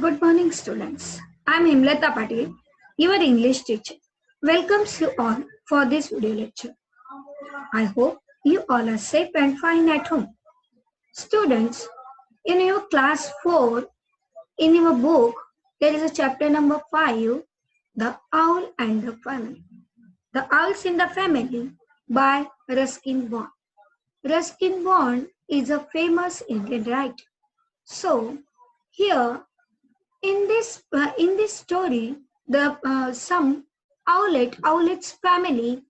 Good morning, students. I'm Himlata Patil, your English teacher. Welcomes you all for this video lecture. I hope you all are safe and fine at home. Students, in your class 4, in your book, there is a chapter number 5, The Owl and the Family. The Owls in the Family by Ruskin Bond. Ruskin Bond is a famous Indian writer. So, here in this story, the some owlet's family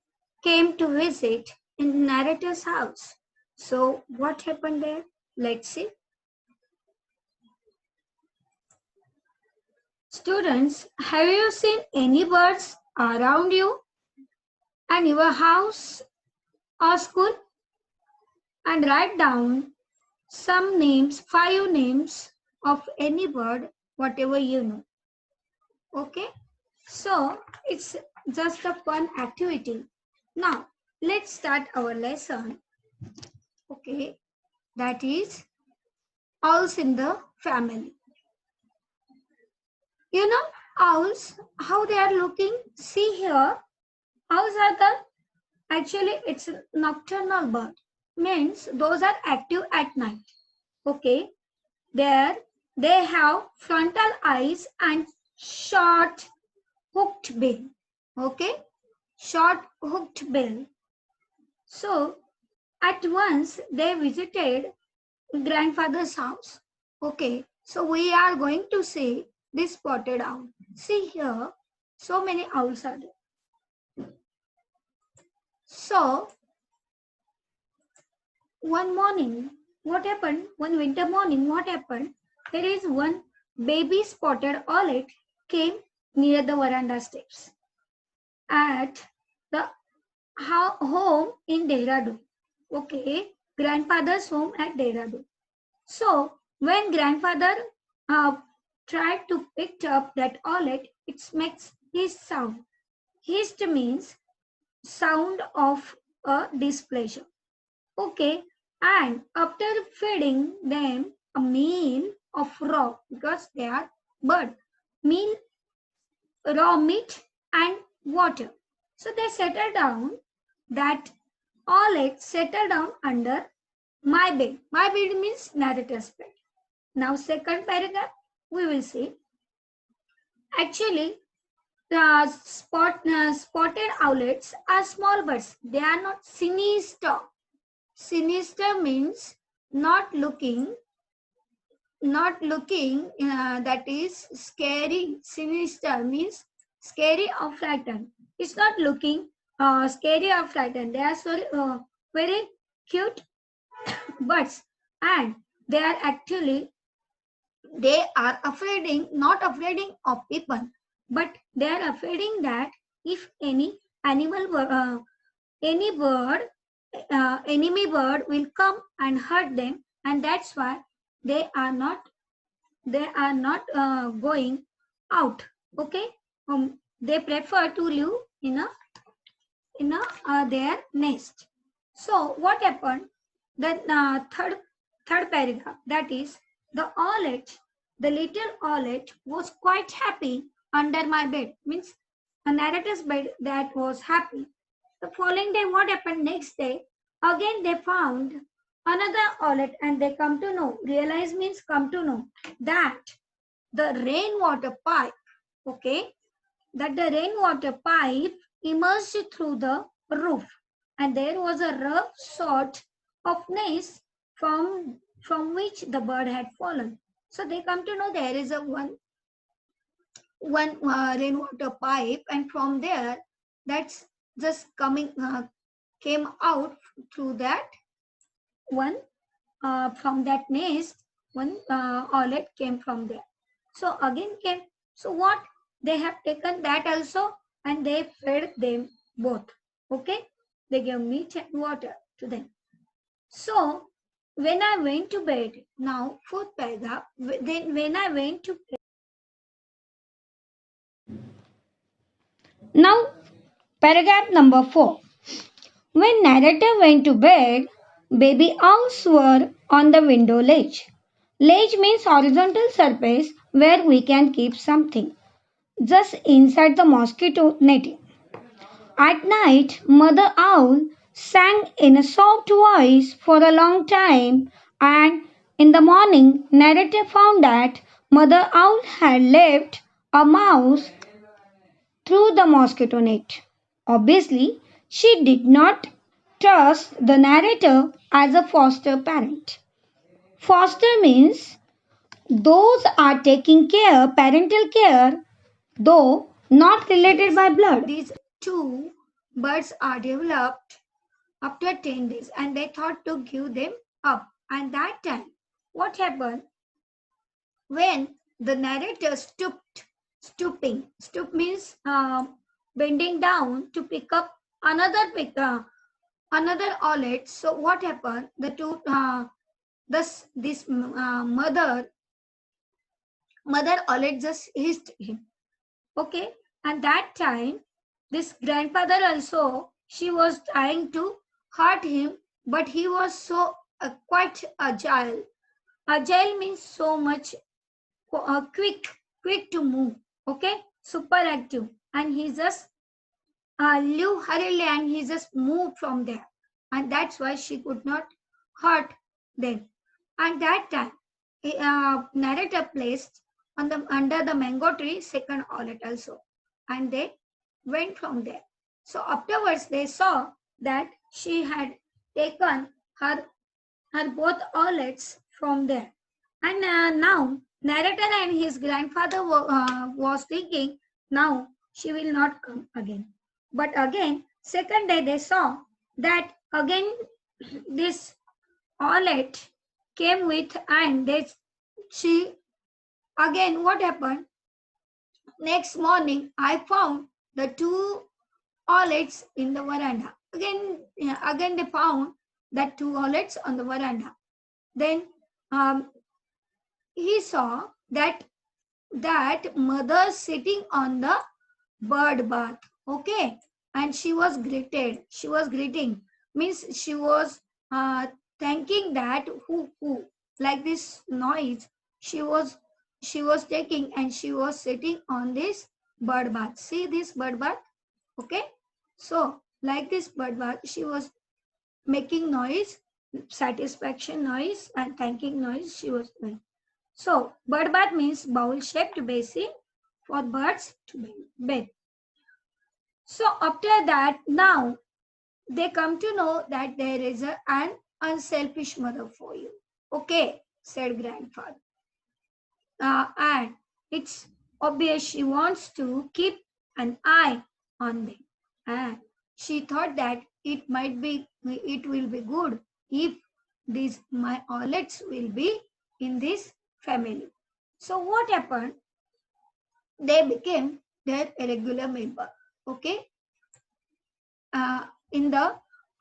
came to visit in narrator's house. So what happened there? Let's see. Students, have you seen any birds around you and your house or school? And write down some names, 5 names of any bird, whatever you know. Okay, so it's just a fun activity. Now let's start our lesson. Okay, that is owls in the family. You know, owls, how they are looking. See here, owls are the actually it's a nocturnal bird. Means those are active at night. Okay, there they have frontal eyes and short hooked bill. Okay, short hooked bill. So at once they visited grandfather's house. Okay, so we are going to see this spotted owl. See here, so many owls are there. So one morning, what happened? One winter morning, what happened? There is one baby spotted owlet came near the veranda steps at the home in Dehradun. Okay, grandfather's home at Dehradun. So when grandfather uh, tried to pick up that owlet, it makes his sound. Hissed means sound of a displeasure. Okay, and after feeding them a meal of raw, because they are bird, meal, raw meat and water. So they settle down, that owlet settle down under my bed. My bed means narrator's bed. Now second paragraph, we will see. Actually, the spotted owlets are small birds. They are not sinister. Sinister means not looking, that is scary. Sinister means scary or frightened. It's not looking scary or frightened. They are so very cute birds, and they are actually they are not afraid of people, but they are afraid that if any any bird enemy bird will come and hurt them, and that's why they are not going out. Okay, they prefer to live in their nest. So what happened? The third paragraph, that is the owlet, the little owlet was quite happy under my bed. Means a narrator's bed that was happy. The following day, what happened next day? Again they found another owlet, and they come to know. Realize means come to know that the rainwater pipe. Okay, that the rainwater pipe emerged through the roof, and there was a rough sort of nest from which the bird had fallen. So they come to know there is a one rainwater pipe, and from there that's just came out through that one from that nest. One owlet came from there. So again came. So what, they have taken that also, and they fed them both. Okay, they gave meat and water to them. So when I went to bed, now fourth paragraph, then when I went to bed. Now, paragraph number 4. When narrator went to bed, baby owls were on the window ledge. Ledge means horizontal surface where we can keep something just inside the mosquito netting. At night, Mother Owl sang in a soft voice for a long time, and in the morning, narrator found that Mother Owl had left a mouse through the mosquito net. Obviously, she did not trust the narrator as a foster parent. Foster means those are taking care, parental care, though not related by blood. These two birds are developed after 10 days and they thought to give them up. And that time, what happened? When the narrator stoop means bending down to pick up another owlet. So what happened? The two, this mother owlet just hissed him. Okay, and that time, this grandfather also, she was trying to hurt him, but he was so quite agile. Agile means so much quick to move. Okay, super active, and he just live hurriedly and he just moved from there, and that's why she could not hurt them. And that time, narrator placed on the under the mango tree second outlet also, and they went from there. So afterwards, they saw that she had taken her both outlets from there, and now narrator and his grandfather was thinking, now she will not come again. But again, second day they saw that again this outlet came with, and they she again what happened? Next morning, I found the two outlets in the veranda. Again they found that two outlets on the veranda. Then um, he saw that mother sitting on the bird bath. Okay, and she was greeting means she was uh, thanking that who like this noise she was taking, and she was sitting on this bird bath. See this bird bath. Okay, so like this bird bath she was making noise, satisfaction noise and thanking noise she was doing. So bird bath means bowl shaped basin for birds to bathe. So after that, now they come to know that there is an unselfish mother for you. Okay, said grandfather. And it's obvious she wants to keep an eye on them. And she thought that it will be good if these my outlets will be in this family. So what happened? They became their regular member. Okay, in the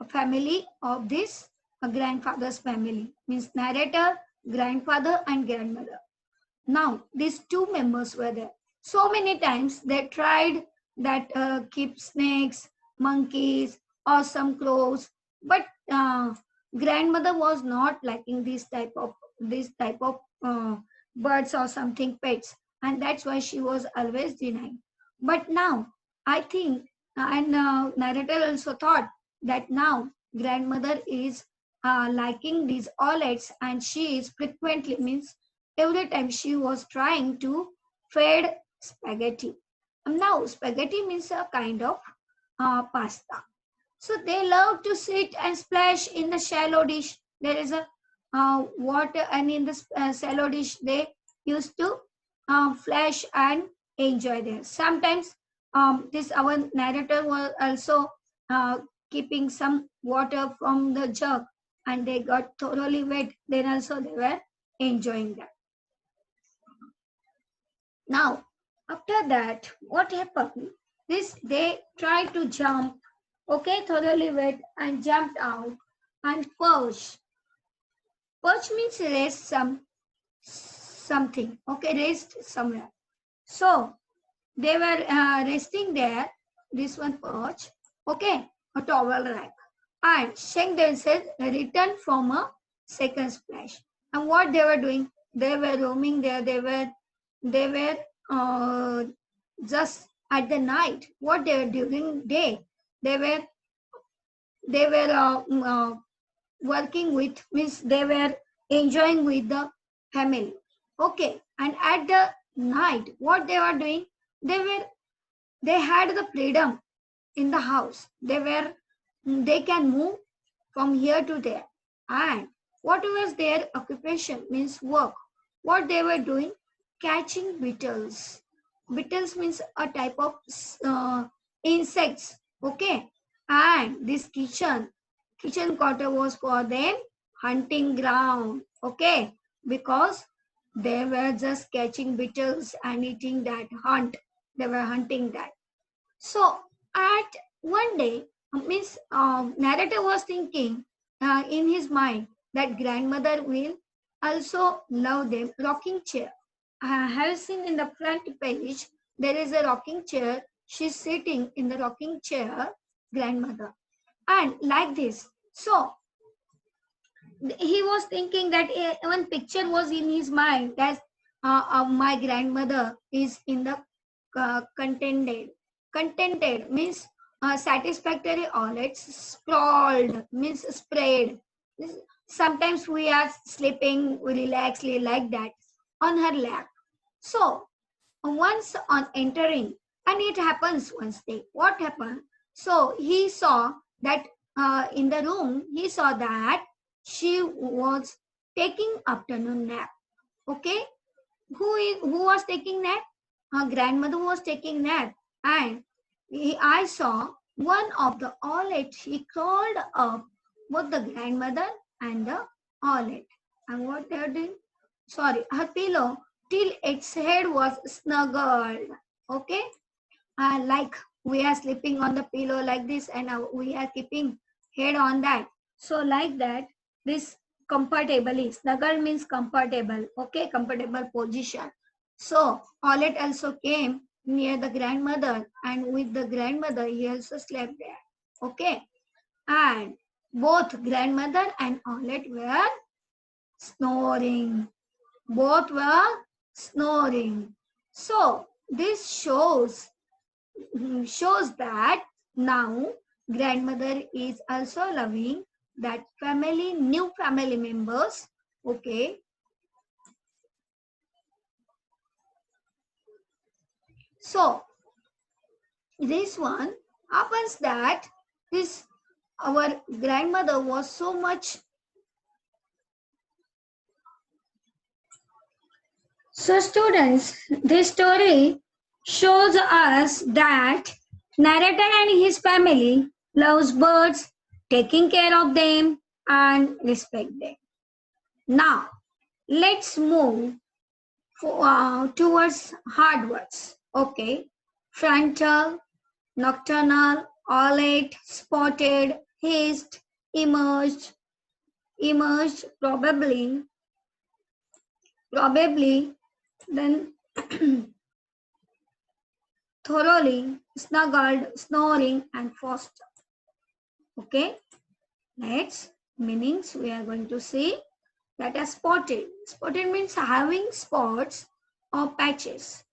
family of this grandfather's family, means narrator, grandfather and grandmother. Now these two members were there. So many times they tried that keep snakes, monkeys or some crows, but grandmother was not liking this type of birds or something pets, and that's why she was always denying. But now I think, and narrator also thought that now grandmother is liking these omelets, and she is frequently means every time she was trying to feed spaghetti. Now spaghetti means a kind of pasta. So they love to sit and splash in the shallow dish. There is a water, and in the shallow dish they used to flash and enjoy there. Sometimes this our narrator was also uh, keeping some water from the jug, and they got thoroughly wet. Then also they were enjoying that. Now, after that, what happened? This they tried to jump, okay, thoroughly wet, and jumped out and perch. Perch means rest something, okay, rest somewhere. So they were resting there. This one perch, okay, a towel rack, and Sheng themselves returned from a second splash. And what they were doing? They were roaming there. They were they were just at the night. What they were during day, they were they were working with, means they were enjoying with the family. Okay, and at the night, what they were doing, they were they had the freedom in the house. They can move from here to there. And what was their occupation, means work. What they were doing, catching beetles. Beetles means a type of insects. Okay, and this kitchen quarter was for them hunting ground. Okay, because they were just catching beetles and eating that hunt. They were hunting that. So at one day, means narrator was thinking in his mind that grandmother will also love them rocking chair. I have seen in the front page there is a rocking chair. She's sitting in the rocking chair, grandmother, and like this. So he was thinking that one picture was in his mind that my grandmother is in the contented means satisfactory, all it's sprawled means spread. Sometimes we are sleeping relaxedly like that on her lap. So once on entering, and it happens once day, what happened, so he saw that in the room he saw that she was taking afternoon nap. Okay, who was taking nap? Her grandmother was taking nap, and I saw one of the owlet. He crawled up both the grandmother and the owlet, and what they are doing? Sorry, her pillow till its head was snuggled. Okay, like we are sleeping on the pillow like this, and we are keeping head on that. So like that, this comfortably. Snuggle means comfortable. Okay, comfortable position. So Olet also came near the grandmother, and with the grandmother, he also slept there. Okay, and both grandmother and Olet were snoring. Both were snoring. So this shows that now grandmother is also loving that family, new family members. Okay, so this one happens that this our grandmother was so much. So students, this story shows us that narrator and his family loves birds, taking care of them and respect them. Now, let's move towards hard words. Okay, frontal, nocturnal, aulate, spotted, hissed, emerged, probably, then thoroughly, snuggled, snoring, and foster. Okay, next meanings we are going to see that are spotted. Spotted means having spots or patches.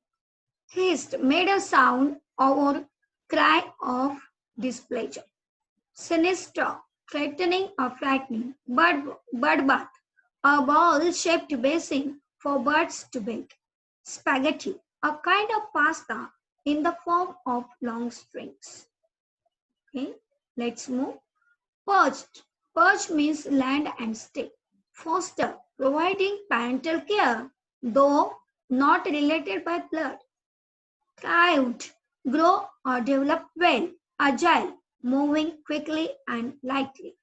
Hissed made a sound or cry of displeasure. Sinister, threatening or frightening. Bird bath, a ball-shaped basin for birds to bathe. Spaghetti, a kind of pasta in the form of long strings. Okay, let's move. Perched. Perch means land and stay. Foster, providing parental care, though not related by blood. Thrived, grow or develop well. Agile, moving quickly and lightly.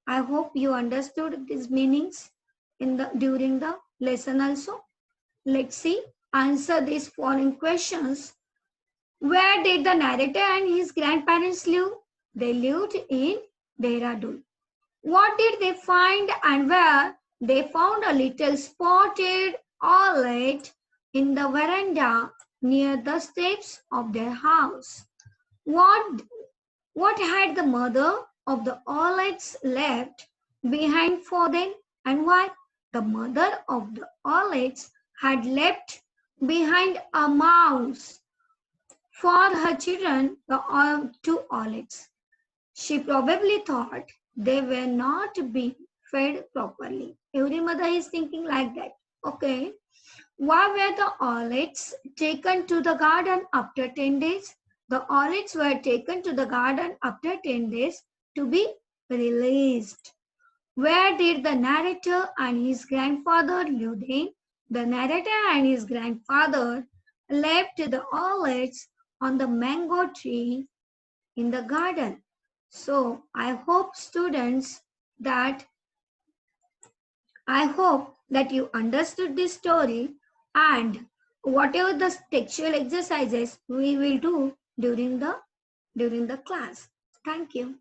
I hope you understood these meanings during the lesson also. Let's see. Answer these following questions. Where did the narrator and his grandparents live? They lived in Dehradun. What did they find and where? They found a little spotted owlet in the veranda near the steps of their house. What, what had the mother of the owlets left behind for them, and why? The mother of the owlets had left behind a mouse for her children to olives. She probably thought they were not being fed properly. Every mother is thinking like that. Okay. Why were the olives taken to the garden after 10 days? The olives were taken to the garden after 10 days to be released. Where did the narrator and his grandfather live then? The narrator and his grandfather left the olives on the mango tree in the garden. So that I hope that you understood this story, and whatever the textual exercises we will do during the class. Thank you.